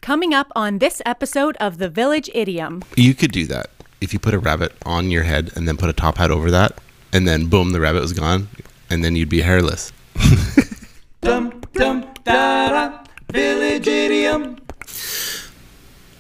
Coming up on this episode of the Village Idiom. You could do that if you put a rabbit on your head and then put a top hat over that, and then boom, the rabbit was gone, and then you'd be hairless. Dum dum da da, Village Idiom.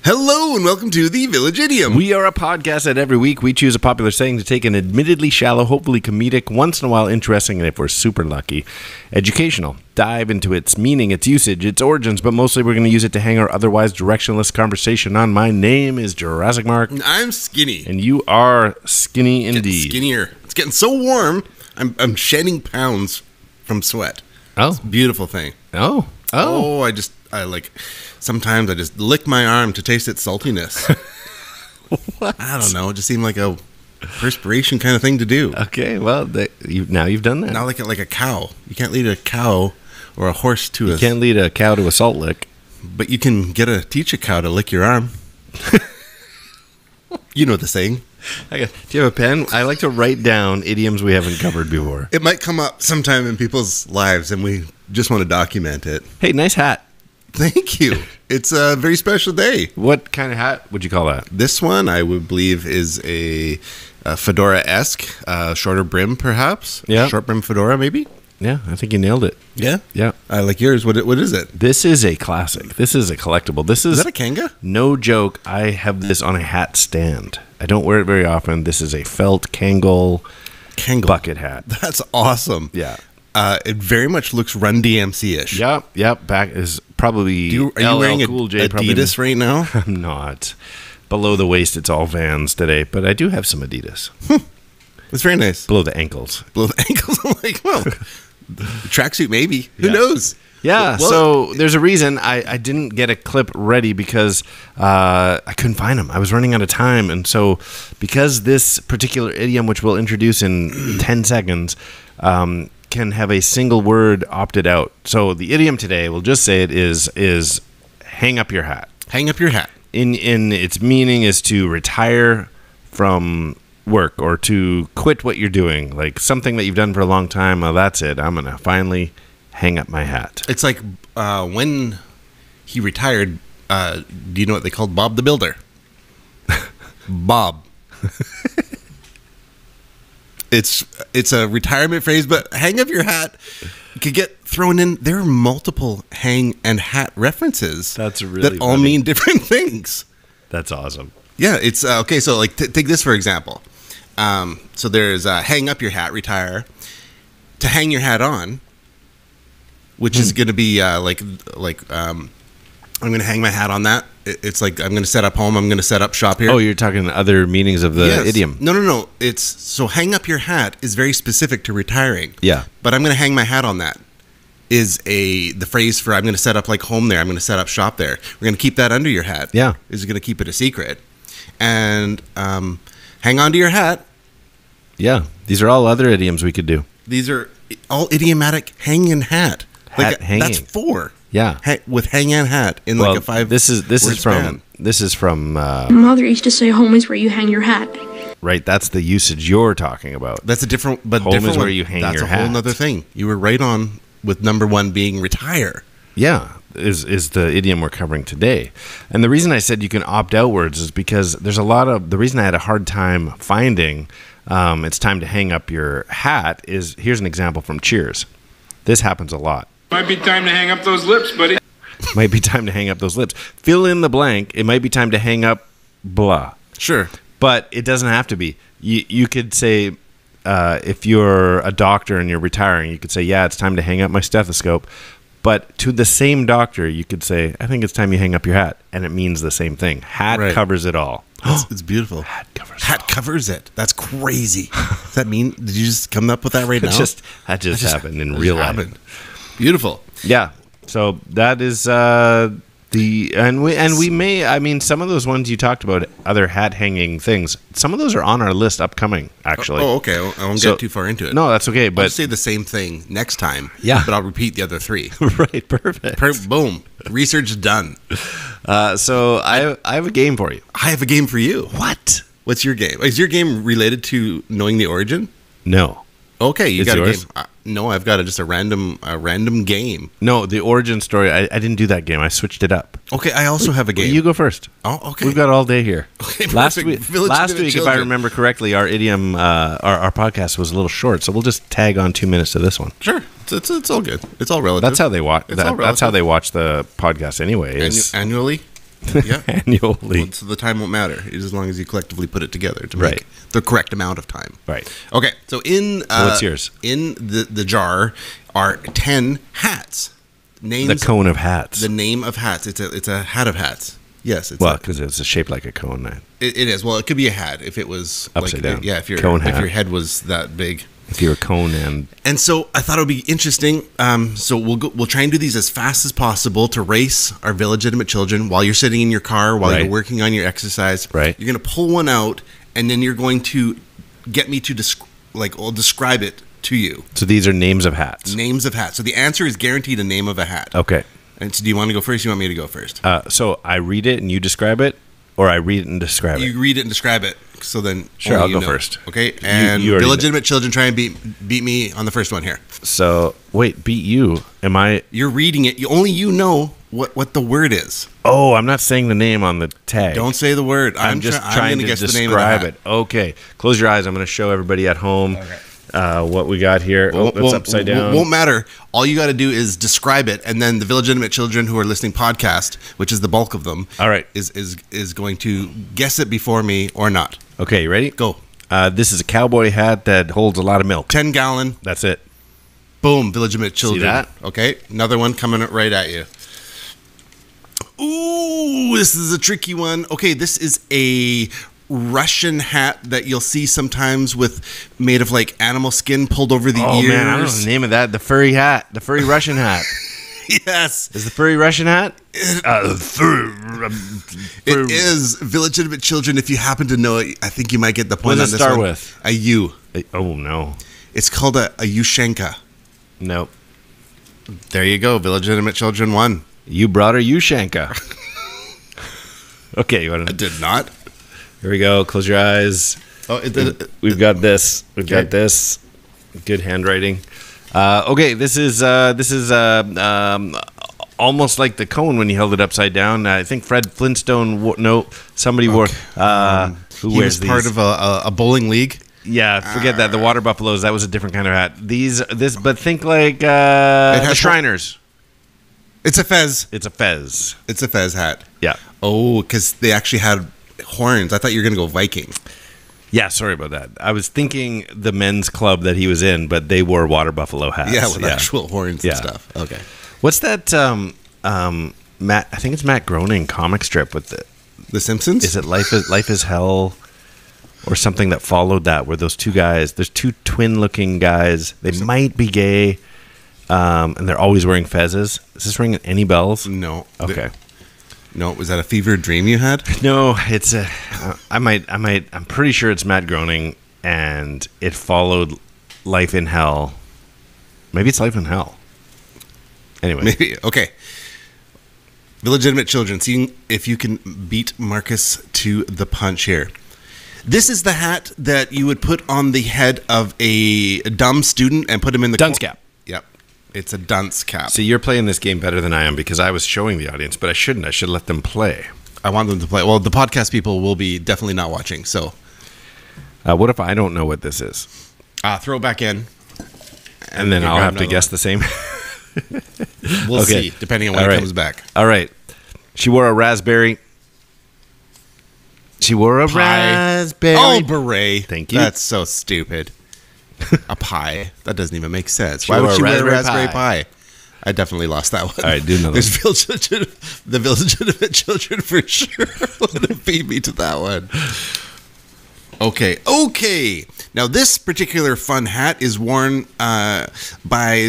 Hello and welcome to the Village Idiom. We are a podcast that every week we choose a popular saying to take an admittedly shallow, hopefully comedic, once in a while interesting, and if we're super lucky, educational. Dive into its meaning, its usage, its origins, but mostly we're going to use it to hang our otherwise directionless conversation on. My name is Jurassic Mark. I'm skinny. And you are skinny indeed. Skinnier. It's getting so warm. I'm shedding pounds from sweat. Oh. It's a beautiful thing. Oh. I sometimes I just lick my arm to taste its saltiness. What? I don't know. It just seemed like a perspiration kind of thing to do. Okay, well, now you've done that. Not like a cow. You can't lead a cow or a horse to You can't lead a cow to a salt lick. But you can teach a cow to lick your arm. You know the saying. Do you have a pen? I like to write down idioms we haven't covered before. It might come up sometime in people's lives, and we just want to document it. Hey, nice hat. Thank you. It's a very special day. What kind of hat would you call that? This one, I would believe, is a fedora-esque, shorter brim, perhaps. Yeah. Short brim fedora, maybe. Yeah, I think you nailed it. Yeah? Yeah. I like yours. What is it? This is a classic. This is a collectible. Is that a Kanga? No joke. I have this on a hat stand. I don't wear it very often. This is a felt Kangol bucket hat. That's awesome. Yeah. It very much looks Run DMC-ish. Yep. Back is probably Are you wearing Cool J, Adidas right now? I'm not. Below the waist, it's all Vans today, but I do have some Adidas. It's very nice. Below the ankles. Below the ankles. I'm like, well, tracksuit maybe. Who knows? Yeah, Well, so there's a reason I didn't get a clip ready because I couldn't find them. I was running out of time. And so because this particular idiom, which we'll introduce in 10 seconds, can have a single word opted out. So the idiom today, we'll just say it is hang up your hat. Hang up your hat. In its meaning is to retire from work or to quit what you're doing. Like something that you've done for a long time. Well, that's it. I'm going to finally hang up my hat. It's like when he retired, do you know what they called Bob the Builder? Bob. It's a retirement phrase, but hang up your hat could get thrown in. There are multiple hang and hat references. That's really that all funny. mean different things. That's awesome. Yeah, it's okay. So like take this for example. So there's hang up your hat, retire. To hang your hat on, which is going to be I'm going to hang my hat on that. It's like I'm going to set up home. I'm going to set up shop here. Oh, you're talking other meanings of the Yes. idiom. No. It's so hang up your hat is very specific to retiring. Yeah. But I'm going to hang my hat on that is the phrase for I'm going to set up like home there. I'm going to set up shop there. We're going to keep that under your hat. Yeah. Is going to keep it a secret. And hang on to your hat. Yeah. These are all other idioms we could do. These are all idiomatic hang and hat. Hat hanging. That's 4. Yeah. With hang and hat in like a 5. This is from Mother used to say home is where you hang your hat. right. That's the usage you're talking about. That's a different, but Home different is where one. you hang That's your a whole hat. other thing. You were right on with number 1 being retire. Yeah, is the idiom we're covering today. And the reason I said you can opt outwards is because there's a lot of the reason I had a hard time finding it's time to hang up your hat is here's an example from Cheers. This happens a lot. Might be time to hang up those lips, buddy. Might be time to hang up those lips. Fill in the blank. It might be time to hang up blah. Sure. But it doesn't have to be. You could say, if you're a doctor and you're retiring, you could say, yeah, it's time to hang up my stethoscope. But to the same doctor, you could say, I think it's time you hang up your hat. And it means the same thing. Hat Right. covers it all. It's beautiful. Hat covers it Hat all. covers it. That's crazy. Does that mean? Did you just come up with that right now? That just happened in real life. happened. Beautiful. Yeah. So that is we may, I mean, some of those ones you talked about, other hat hanging things, some of those are on our list upcoming, actually. Oh, okay. I won't get too far into it. No, that's okay. I'll But say the same thing next time. Yeah. But I'll repeat the other 3. right, perfect. Boom. Research done. So I have a game for you. I have a game for you. What? What's your game? Is your game related to knowing the origin? No. Okay, you It's got yours? a game. No, I've got just a random game. No, the origin story. I didn't do that game. I switched it up. Okay, I also have a game. You go first. Oh, okay. We've got all day here. Okay, last perfect. week, Village last Idiom week, if I children. remember correctly, our idiom, our podcast was a little short, so we'll just tag on 2 minutes to this one. Sure, it's all good. It's all relative. That's how they watch. It's all That's how relative. they watch the podcast anyway. Is Annually. Yeah. annually. So the time won't matter as long as you collectively put it together to Right. make the correct amount of time. Right. Okay. So in what's yours? In the jar are 10 hats. Names. The cone of hats. The name of hats. It's a hat of hats. Yes. It's Well, because it's shaped like a cone. it is. Well, it could be a hat if it was Upside down. Yeah. If your Cone hat. head was that big. If you're a cone And so I thought it would be interesting. So we'll try and do these as fast as possible to race our village-legitimate children while you're sitting in your car, while Right. you're working on your exercise. Right. You're going to pull one out, and then you're going to get me to describe it to you. So these are names of hats. Names of hats. So the answer is guaranteed a name of a hat. Okay. And so do you want to go first? Or you want me to go first? So I read it and you describe it, or I read it and describe it. You read it and describe it. So then, Sure, only I'll you go know. first. Okay, and you already illegitimate children try and beat me on the first one here. So wait, beat you? Am I? You're reading it. Only you know what the word is. Oh, I'm not saying the name on the tag. Don't say the word. I'm just I'm trying gonna to guess describe the name of the hat. it. Okay, close your eyes. I'm going to show everybody at home what we got here. It's upside down. Won't matter. All you got to do is describe it, and then the village-legitimate children who are listening podcast, which is the bulk of them, All right. is going to guess it before me or not. Okay, you ready? Go. This is a cowboy hat that holds a lot of milk. 10-gallon. That's it. Boom. Village-legitimate children. that? Okay. Another one coming right at you. Ooh, this is a tricky one. Okay, this is a Russian hat that you'll see sometimes made of like animal skin pulled over the Oh ears. man, I don't know the name of that. The furry hat. The furry Russian hat. Yes. Is the furry Russian hat? It is village-legitimate children. If you happen to know it, I think you might get the point What on does it this start one. with? A U. Oh no. It's called a Yushenka. Nope. There you go. Village-legitimate children won. You brought her Yushenka. Okay, you want I to? did not. Here we go. Close your eyes. Oh, We've got this. We've Okay. got this. Good handwriting. Okay, this is almost like the cone when you held it upside down. I think Fred Flintstone. Somebody wore. Who he wears was part these? of a bowling league. Yeah, forget that. The water buffaloes. That was a different kind of hat. But think like the has Shriners. It's a fez. It's a fez. It's a fez hat. Yeah. Oh, because they actually had horns. I thought you were going to go Viking. Yeah, sorry about that. I was thinking the men's club that he was in, but they wore water buffalo hats. Yeah, with actual horns Yeah. and stuff. Okay. What's that? Matt. I think it's Matt Groening comic strip with the. The Simpsons? Is it Life is Hell, or something that followed that? Where those two guys, there's two twin-looking guys. They might be gay, and they're always wearing fezzes. Is this ringing any bells? No. Okay. No, was that a fever dream you had? No, it's a. I'm pretty sure it's Matt Groening, and it followed Life in Hell. Maybe it's Life in Hell. Anyway, Maybe. Okay. Illegitimate children, seeing if you can beat Marcus to the punch here. This is the hat that you would put on the head of a dumb student and put him in the dunce cap. Yep. It's a dunce cap. See, you're playing this game better than I am because I was showing the audience, but I shouldn't. I should let them play. I want them to play. Well, the podcast people will be definitely not watching, so. What if I don't know what this is? Throw it back in. And then you I'll grab have to another guess the same. one. We'll Okay. see, depending on when All it right. comes back. All right. She wore a raspberry. She wore a Pie. raspberry. Oh, beret. Thank you. That's so stupid. A pie. That doesn't even make sense. She Why wore would a she wear a raspberry raspberry pie. pie? I definitely lost that one. All right, do another There's the illegitimate children for sure would have beat me to that one. Okay. Now, this particular fun hat is worn by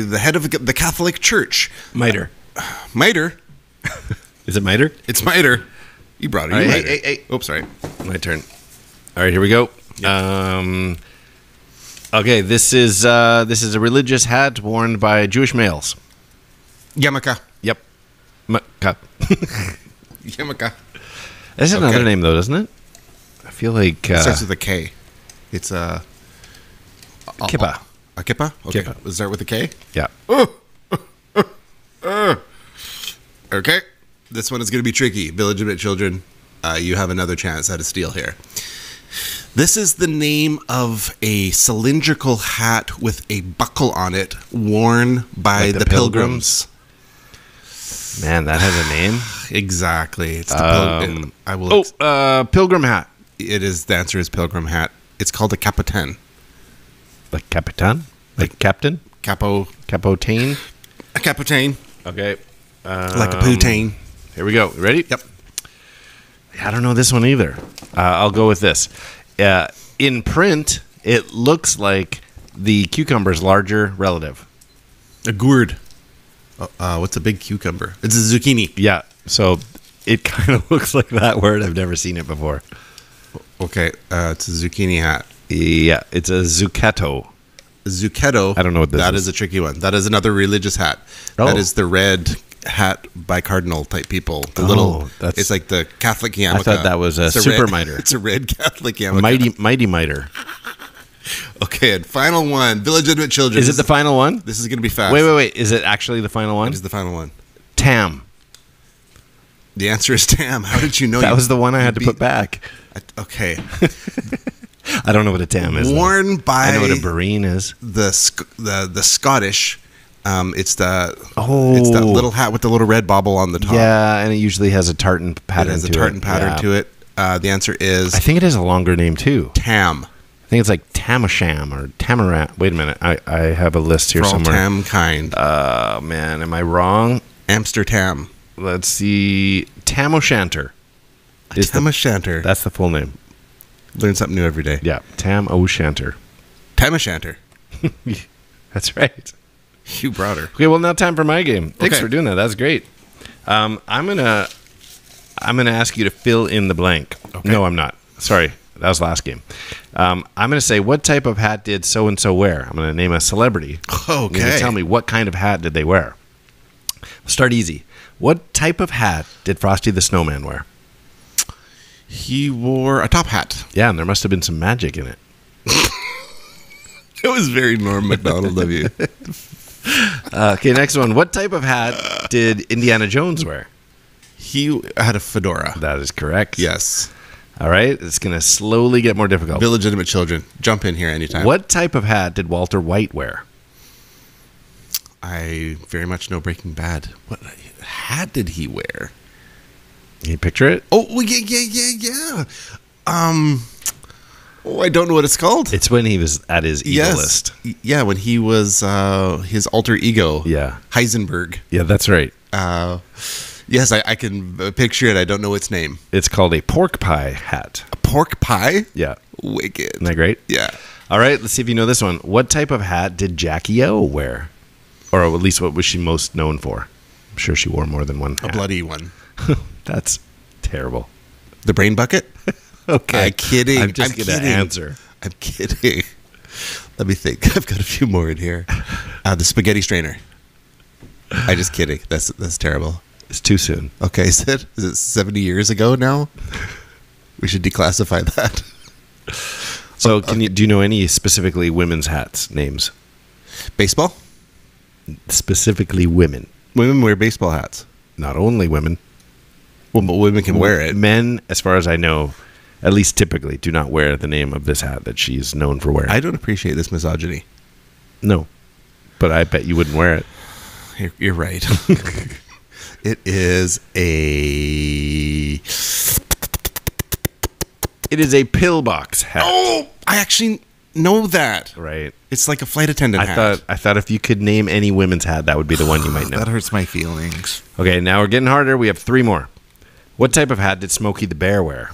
the head of the Catholic Church. Miter. Miter. Is it Miter? It's Miter. You brought it. All You right, Miter. hey. Oops, sorry. My turn. All right, here we go. Okay, this is a religious hat worn by Jewish males. Yarmulke. Yep. Yarmulke. That's another Okay. name, though, doesn't it? I feel like It starts with a K. It's a Kippa. A kippa? Okay. Kippa. Let's start with a K. Yeah. Okay. This one is going to be tricky. Illegitimate children, you have another chance at a steal here. This is the name of a cylindrical hat with a buckle on it worn by Like the the pilgrims. Man, that has a name. Exactly. It's the pilgrim. I will. Pilgrim hat. It is. The answer is pilgrim hat. It's called a capitan. Like Capitan? Like Captain? Capotane? A capitan. Okay. Like a poutine. Here we go. Ready? Yep. I don't know this one either. I'll go with this. In print, it looks like the cucumber's larger relative. A gourd. What's a big cucumber? It's a zucchini. Yeah. So it kind of looks like that word. I've never seen it before. Okay. It's a zucchini hat. Yeah. It's a zucchetto. Zucchetto. I don't know what this That is. is a tricky one. That is another religious hat. Oh. That is the red hat by cardinal type people. The that's- it's like the Catholic yarmulke. I thought that was a It's super red- miter. It's a red Catholic yarmulke. Mighty miter. Okay, and final one. Illegitimate children. Is it the final one? This is going to be fast. Wait. Is it actually the final one? What is the final one? Tam. The answer is Tam. How did you know? That was the one I had to beat- put back. Okay. I don't know what a tam is. though. Worn by I know what a bareen is. the Scottish. It's the Oh. it's that little hat with the little red bobble on the top. Yeah, and it usually has a tartan It pattern has a to tartan it. pattern Yeah. to it. The answer is I think it has a longer name too. Tam. I think it's like Tamasham or Tamarat. Wait a minute. I have a list here For all somewhere. Tam kind. Man, am I wrong? Amsterdam. Let's see. Tam O'Shanter. Is the- Tam O'Shanter. That's the full name. Learn something new every day. Yeah, Tam O'Shanter. Tam O'Shanter. That's right. You brought her. Okay, well now time for my game. Thanks Okay. for doing that. That's great. I'm gonna ask you to fill in the blank. Okay. No, I'm not. Sorry, that was last game. I'm gonna say what type of hat did so and so wear. I'm gonna name a celebrity. You're gonna Okay. tell me what kind of hat did they wear. Start easy. What type of hat did Frosty the Snowman wear? He wore a top hat. Yeah, and there must have been some magic in it. It was very Norm Macdonald of you. Okay, next one. What type of hat did Indiana Jones wear? He had a fedora. That is correct. Yes. All right, it's going to slowly get more difficult. Illegitimate children. Jump in here anytime. What type of hat did Walter White wear? I very much know Breaking Bad. What hat did he wear? Can you picture it? Oh, well, yeah. I don't know what it's called. It's when he was at his evilest. Yeah, when he was his alter ego. Yeah. Heisenberg. Yeah, that's right. Yes, I can picture it. I don't know its name. It's called a pork pie hat. A pork pie? Yeah. Wicked. Isn't that great? Yeah. All right, let's see if you know this one. What type of hat did Jackie O wear? Or at least what was she most known for? I'm sure she wore more than one A hat. bloody one. That's terrible. The brain bucket? Okay. I'm kidding. I'm just going to kidding. answer. I'm kidding. Let me think. I've got a few more in here. The spaghetti strainer. I'm just kidding. That's terrible. It's too soon. Okay, is it 70 years ago now? We should declassify that. So, do you know any specifically women's hats names? Baseball? Specifically women. Women wear baseball hats. Not only women. Well, but women can wear it. Men, as far as I know, at least typically, do not wear the name of this hat that she's known for wearing. I don't appreciate this misogyny. No. But I bet you wouldn't wear it. You're right. It is a... It is a pillbox hat. Oh, I actually know that. Right. It's like a flight attendant hat. I thought if you could name any women's hat, that would be the one you might know. That hurts my feelings. Okay, now we're getting harder. We have 3 more. What type of hat did Smokey the Bear wear?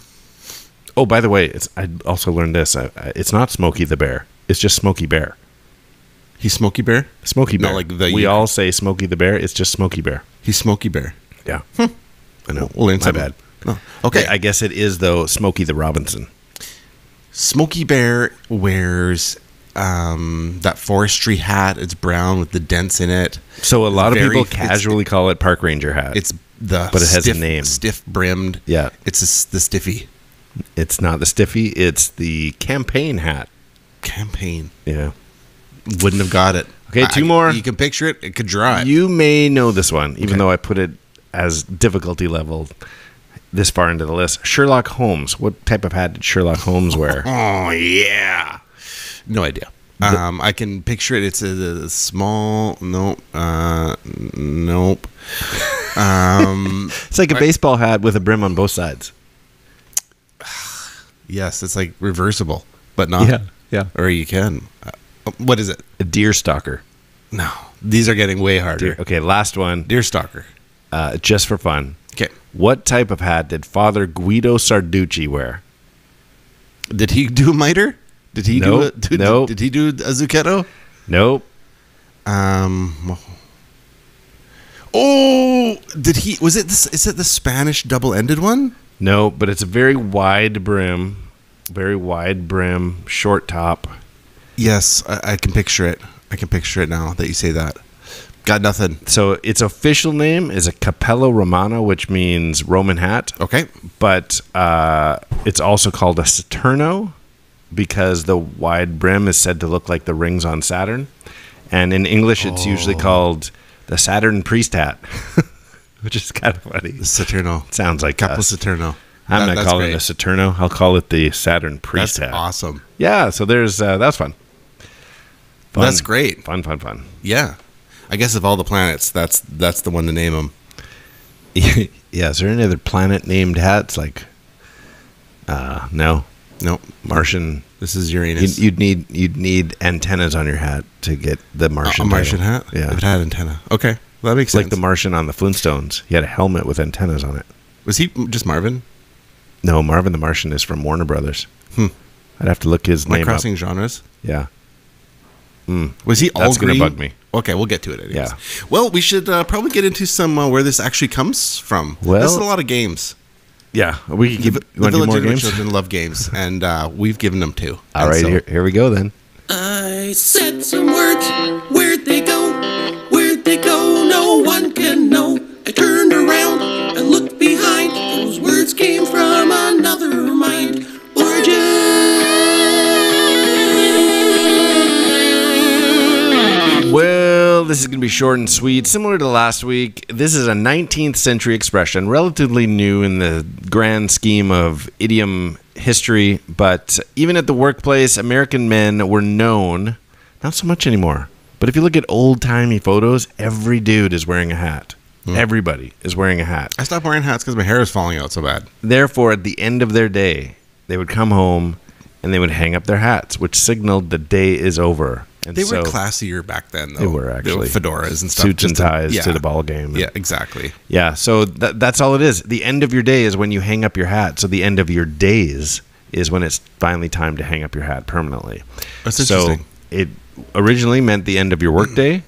Oh, by the way, I also learned this. It's not Smokey the Bear. It's just Smokey Bear. He's Smokey Bear? Smokey Bear. Not like the... We all say Smokey the Bear. It's just Smokey Bear. He's Smokey Bear. Yeah. I know. We'll learn My something. bad. Oh, okay. I guess it is, though, Smokey the Robinson. Smokey Bear wears that forestry hat. It's brown with the dents in it. So a lot of Very- people it's- casually call it Park Ranger hat. It's the But it has a stiff, name. stiff brimmed. Yeah. It's the stiffy It's not the Stiffy. It's the campaign hat. campaign. Yeah. Wouldn't have got it. Okay, two more. You can picture it. It could draw it. You may know this one, even though I put it as difficulty level this far into the list. Sherlock Holmes. What type of hat did Sherlock Holmes wear? Oh, yeah. No idea. I can picture it. It's a small... Nope. Nope. It's like a baseball hat with a brim on both sides. Yes, it's like reversible, but not. Yeah. Or you can. What is it? A deer stalker. No. These are getting way harder. Okay, last one. Deer stalker. Just for fun. Okay. What type of hat did Father Guido Sarducci wear? Did he do a mitre? Did he Nope. Did he do a zucchetto? Nope. Oh, did he? Was it? Is it the Spanish double-ended one? No, but it's a very wide brim, short top. Yes, I can picture it. I can picture it now that you say that. Got nothing. So its official name is a Cappello Romano, which means Roman hat. Okay. But it's also called a Saturno because the wide brim is said to look like the rings on Saturn. And in English, it's usually called the Saturn priest hat, which is kind of funny. The Saturno. Sounds like Capo us. Saturno. I'm not calling it a Saturno. I'll call it the Saturn priest That's hat. awesome. Yeah, so there's that's fun. That's great. Fun. Yeah. I guess of all the planets, that's the one to name them. Yeah, is there any other planet named hats? Like, no. Nope. Martian. This is Uranus. You'd need antennas on your hat to get the Martian. A Martian hat? Yeah. It had antenna. Okay. Well, that makes sense. Like the Martian on the Flintstones. He had a helmet with antennas on it. Was he just Marvin? No, Marvin the Martian is from Warner Brothers. I'd have to look his Am I name crossing up. Genres? Yeah. Was he all That's green? gonna bug me. Okay, we'll get to it anyways. Yeah. Well, we should probably get into some where this actually comes from. Well- This is a lot of games. Yeah. We can The you want to do more Village games? children love games, and we've given them two. All And right, so- here we go then. I said some words, where'd they go? Where'd they go? No one can know. I turned around and looked behind. Those words came from another mind. Well, this is going to be short and sweet. Similar to last week, this is a 19th century expression, relatively new in the grand scheme of idiom history, but even at the workplace, American men were known, not so much anymore, but if you look at old-timey photos, every dude is wearing a hat. Everybody is wearing a hat. I stopped wearing hats because my hair is falling out so bad. Therefore, at the end of their day, they would come home and they would hang up their hats, which signaled the day is over. And They so were classier back then, though. They were actually. fedoras and stuff. Suits and just ties yeah. to the ball game. Yeah, exactly. Yeah, so that's all it is. The end of your day is when you hang up your hat. So the end of your days is when it's finally time to hang up your hat permanently. That's interesting. So it originally meant the end of your work day.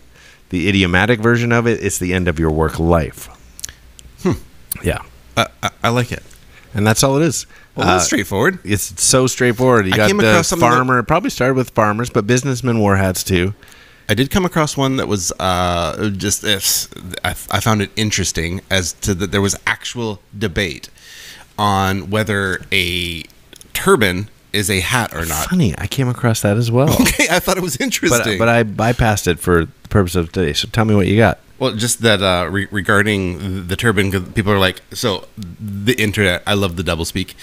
The idiomatic version of it is the end of your work life. Yeah. I like it. And that's all it is. Well, that's straightforward. It's so straightforward. You I got came the across something farmer. It probably started with farmers, but businessmen wore hats too. I did come across one that was just I found it interesting as to that there was actual debate on whether a turban is a hat or not. Funny, I came across that as well. Okay, I thought it was interesting. But I bypassed it for the purpose of today. So tell me what you got. Well, just that regarding the turban, 'cause people are like, so the internet, I love the doublespeak.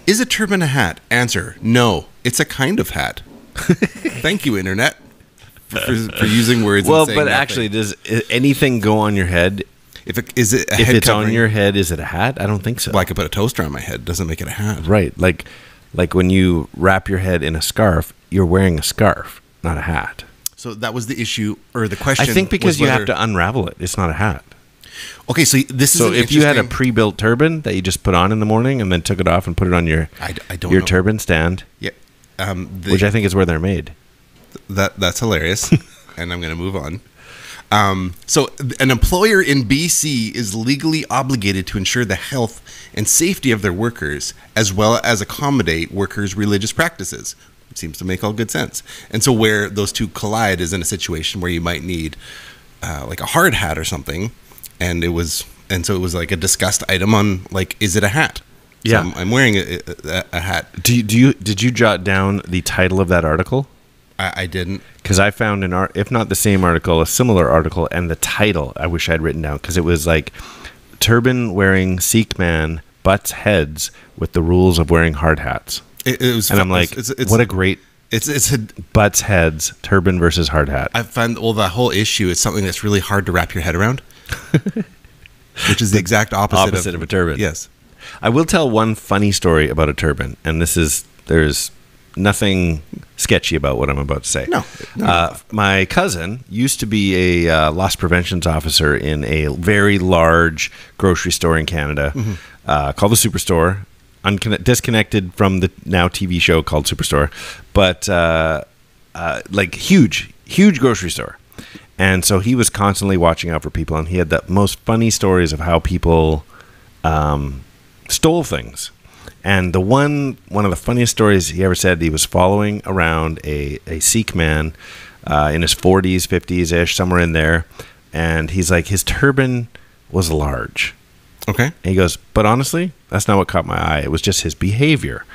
Is a turban a hat? Answer, no. It's a kind of hat. Thank you, internet, for using words. Well, and saying but nothing. actually, does anything go on your head? If it's If on your head, is it a hat? I don't think so. well, I could put a toaster on my head. Doesn't make it a hat. Right, like when you wrap your head in a scarf, you're wearing a scarf, not a hat. So that was the issue or the question. I think because was you have whether- to unravel it. It's not a hat. Okay, so this is So an if you had a interesting- pre-built turban that you just put on in the morning and then took it off and put it on your I don't your know. turban stand, Yeah, which I think is where they're made. that's hilarious, and I'm going to move on. So an employer in BC is legally obligated to ensure the health and safety of their workers, as well as accommodate workers' religious practices. It seems to make all good sense. And so where those two collide is in a situation where you might need like a hard hat or something, and so it was like a discussed item on like, is it a hat? So Yeah. I'm wearing a hat. Did you jot down the title of that article? I didn't. Because I found if not the same article, a similar article, and the title I wish I'd written down, because it was like, turban wearing Sikh man butts heads with the rules of wearing hard hats. It was, and I'm like, what a great... It's a butts heads, turban versus hard hat. I find the whole issue is something that's really hard to wrap your head around, which is the exact opposite of a turban. Yes. I will tell one funny story about a turban, and there's nothing sketchy about what I'm about to say. No. My cousin used to be a loss prevention officer in a very large grocery store in Canada called the Superstore. Disconnected from the now TV show called Superstore, but like huge grocery store. And so he was constantly watching out for people, and he had the most funny stories of how people stole things. And one of the funniest stories he ever said, he was following around a Sikh man in his 40s, 50s-ish, somewhere in there, and he's like, his turban was large. Okay. And he goes, but honestly, that's not what caught my eye. It was just his behavior.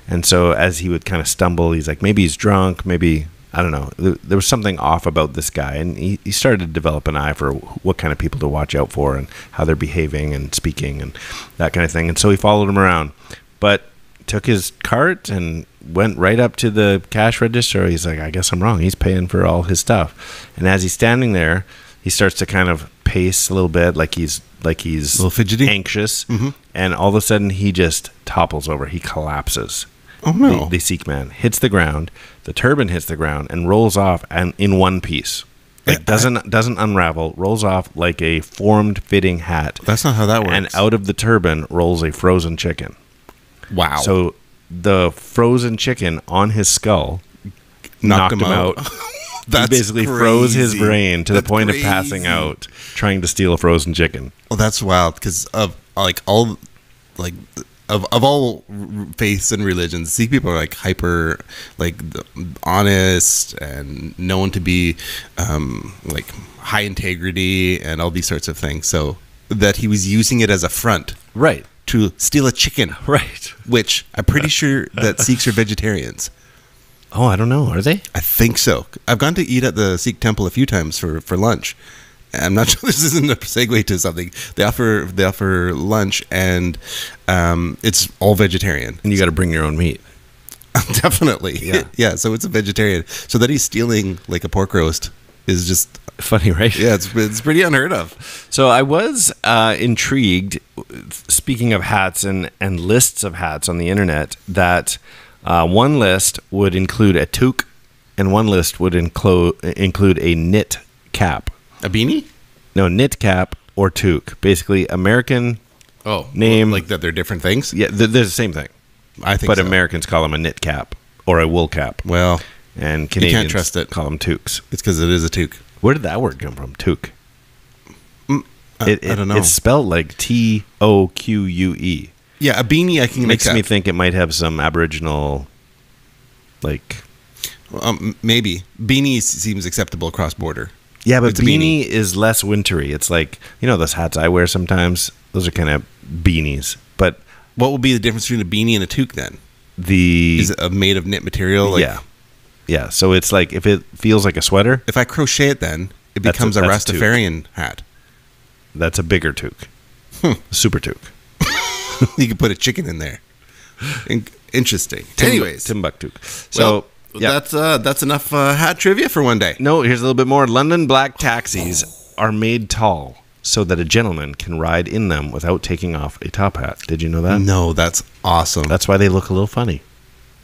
And so as he would kind of stumble, he's like, maybe he's drunk, maybe, I don't know. There was something off about this guy. And he started to develop an eye for what kind of people to watch out for and how they're behaving and speaking and that kind of thing. And so he followed him around, but took his cart and went right up to the cash register. He's like, I guess I'm wrong. He's paying for all his stuff. And as he's standing there, he starts to kind of pace a little bit, like he's a little fidgety, anxious, and all of a sudden he just topples over. He collapses. Oh no! The Sikh man hits the ground. The turban hits the ground and rolls off, and in one piece, like doesn't unravel. Rolls off like a formed fitting hat. That's not how that works. And out of the turban rolls a frozen chicken. Wow! So the frozen chicken on his skull knocked him out. He basically froze his brain to the point of passing out, trying to steal a frozen chicken. Well, that's wild because of all faiths and religions, Sikh people are like hyper, like honest and known to be like high integrity and all these sorts of things. So that he was using it as a front, right, to steal a chicken, right? Which I'm pretty sure that Sikhs are vegetarians. Oh, I don't know. Are they? I think so. I've gone to eat at the Sikh temple a few times for lunch. I'm not sure this isn't a segue to something. They offer lunch, and it's all vegetarian. And you got to bring your own meat. Definitely. Yeah. Yeah. So it's a vegetarian. So that he's stealing like a pork roast is just funny, right? Yeah, it's pretty unheard of. So I was intrigued. Speaking of hats and lists of hats on the internet, that one list would include a toque, and one list would include a knit cap. A beanie? No, knit cap or toque. Basically, American name. Like that they're different things? Yeah, they're the same thing. I think but so. Americans call them a knit cap or a wool cap. Well, and Canadians can't trust it. Call them toques. It's because it is a toque. Where did that word come from, toque? I don't know. It's spelled like Toque. Yeah, a beanie I can makes me think it might have some Aboriginal, like... maybe. Beanie seems acceptable across border. Yeah, but beanie is less wintry. It's like, you know those hats I wear sometimes? Those are kind of beanies. But what would be the difference between a beanie and a toque then? Is it made of knit material? Like, yeah. So it's like, if it feels like a sweater... If I crochet it then, it becomes a Rastafarian hat. That's a bigger toque. Super toque. You could put a chicken in there. Interesting. Anyways. Timbuktu. So... Yeah. That's enough hat trivia for one day. No, here's a little bit more. London black taxis are made tall so that a gentleman can ride in them without taking off a top hat. Did you know that? No, that's awesome. That's why they look a little funny.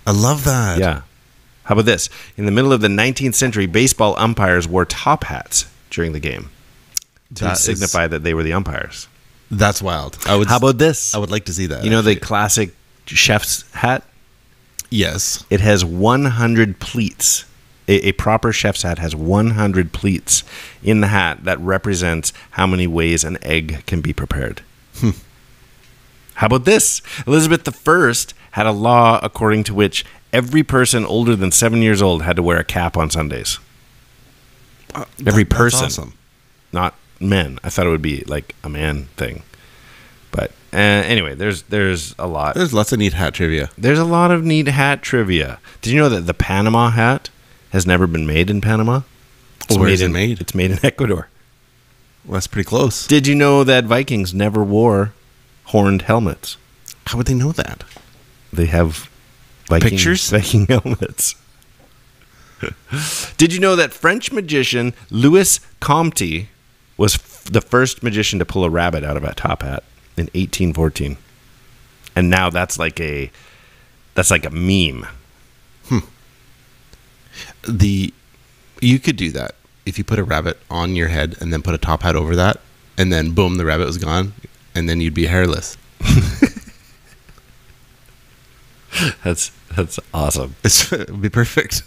I love that. Yeah. How about this? In the middle of the 19th century, baseball umpires wore top hats during the game to signify that they were the umpires. That's wild. How about this? I would like to see that. You know the classic chef's hat? Yes. It has 100 pleats. A proper chef's hat has 100 pleats in the hat that represents how many ways an egg can be prepared. How about this? Elizabeth I had a law according to which every person older than 7 years old had to wear a cap on Sundays. Every person. That's awesome. Not men. I thought it would be like a man thing. But anyway, there's a lot. There's lots of neat hat trivia. There's a lot of neat hat trivia. Did you know that the Panama hat has never been made in Panama. Where is it made? It's made in Ecuador. Well, that's pretty close. Did you know that Vikings never wore horned helmets? How would they know that? They have Pictures? Viking helmets. Did you know that French magician Louis Comte was the first magician to pull a rabbit out of a top hat in 1814? And now that's like a meme. You could do that if you put a rabbit on your head and then put a top hat over that, and then boom, the rabbit was gone, and then you'd be hairless. That's awesome. It would be perfect.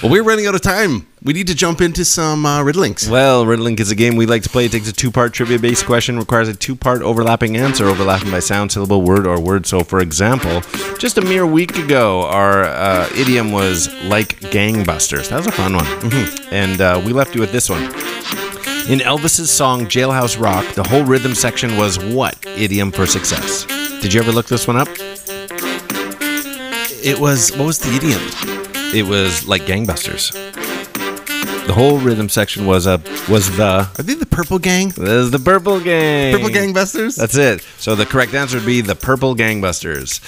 Well, we're running out of time. We need to jump into some riddlings. Well, Riddlink is a game we like to play. It takes a two-part trivia-based question, requires a two-part overlapping answer, overlapping by sound, syllable, word, or word. So, for example, just a mere week ago, our idiom was like gangbusters. That was a fun one. Mm-hmm. And we left you with this one. In Elvis's song Jailhouse Rock, the whole rhythm section was what idiom for success? Did you ever look this one up? What was the idiom? It was like gangbusters. The whole rhythm section was Are they the Purple Gang? This is the Purple Gang. Purple Gangbusters? That's it. So the correct answer would be the Purple Gangbusters.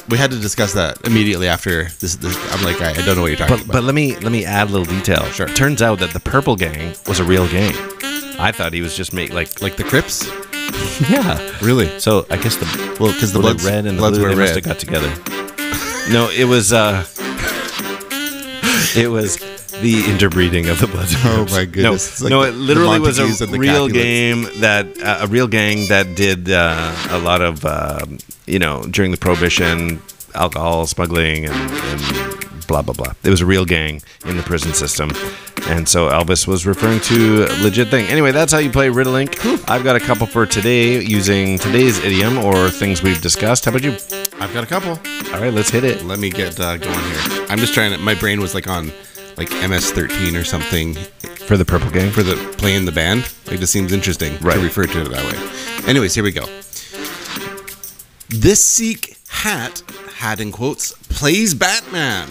We had to discuss that immediately after this. I'm like, I don't know what you're talking about. But let me add a little detail. Sure. Turns out that the Purple Gang was a real gang. I thought he was just like the Crips? Yeah. Really? So I guess because the Bloods, red and the Bloods blue, were they must have red. got together. No, it was the interbreeding of the Bloods. Oh my goodness! No, it literally was Montagues a and the real Capulets. game a real gang that did a lot of during the Prohibition, alcohol smuggling and blah blah blah. It was a real gang in the prison system, and so Elvis was referring to a legit thing. Anyway, that's how you play Riddlink. I've got a couple for today using today's idiom or things we've discussed. How about you? I've got a couple. All right, let's hit it. Let me get going here. I'm just trying to. My brain was like on MS-13 or something For the Purple Gang? for the playing the band. It just seems interesting Right. to refer to it that way. Anyways, here we go. This Sikh hat in quotes, plays Batman.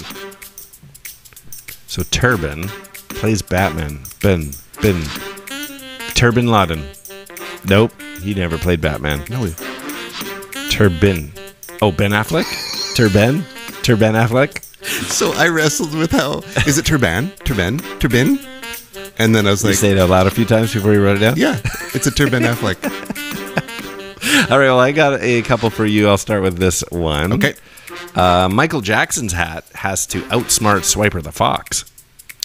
So Turban plays Batman. Bin. Turban Laden. Nope, he never played Batman. No, Turban. Oh, Ben Affleck? Turban Affleck? so I wrestled with how is it Turban? And then I was You like, say it out loud a few times before you wrote it down? yeah, it's a Turban Affleck. All right, well, I got a couple for you. I'll start with this one. Okay. Michael Jackson's hat has to outsmart Swiper the Fox.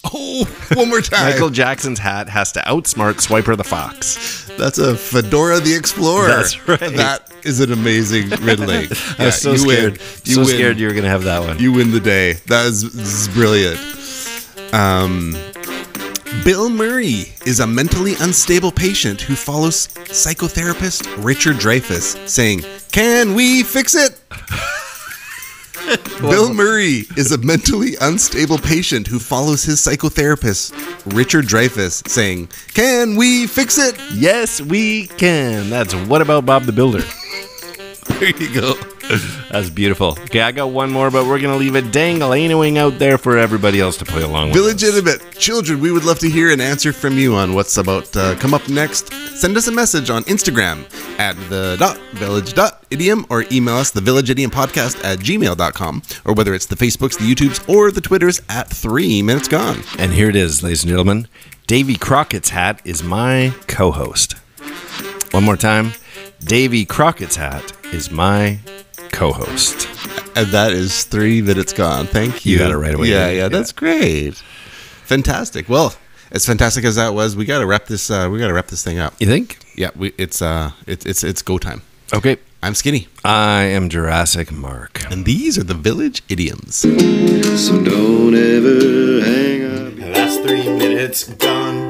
Oh, one more time. Michael Jackson's hat has to outsmart Swiper the Fox. That's a Fedora the Explorer. That's right. That is an amazing riddling. I was so you scared. Win. Scared you were going to have that one. You win the day. This is brilliant. Bill Murray is a mentally unstable patient who follows psychotherapist Richard Dreyfuss, saying, "Can we fix it?" Bill Murray is a mentally unstable patient who follows his psychotherapist Richard Dreyfuss, saying, "Can we fix it?" Yes, we can. That's What About Bob the Builder? There you go. That's beautiful. Okay, I got one more, but we're going to leave it dangling out there for everybody else to play along with. Village Idiom children, we would love to hear an answer from you on what's about to come up next. Send us a message on Instagram at the.village.idiom or email us thevillageidiompodcast@gmail.com, or whether it's the Facebooks, the YouTubes, or the Twitters at 3 Minutes Gone. And here it is, ladies and gentlemen. Davy Crockett's hat is my co-host. One more time. Davy Crockett's hat is my co-host. And that is 3 Minutes Gone. Thank you. You got it right away. Yeah, that's great. Fantastic. Well, as fantastic as that was, we got to wrap this. We got to wrap this thing up. You think? Yeah, it's go time. Okay. I'm Skinny, I am Jurassic Mark. and these are the Village Idioms. So don't ever hang up. That's 3 minutes gone.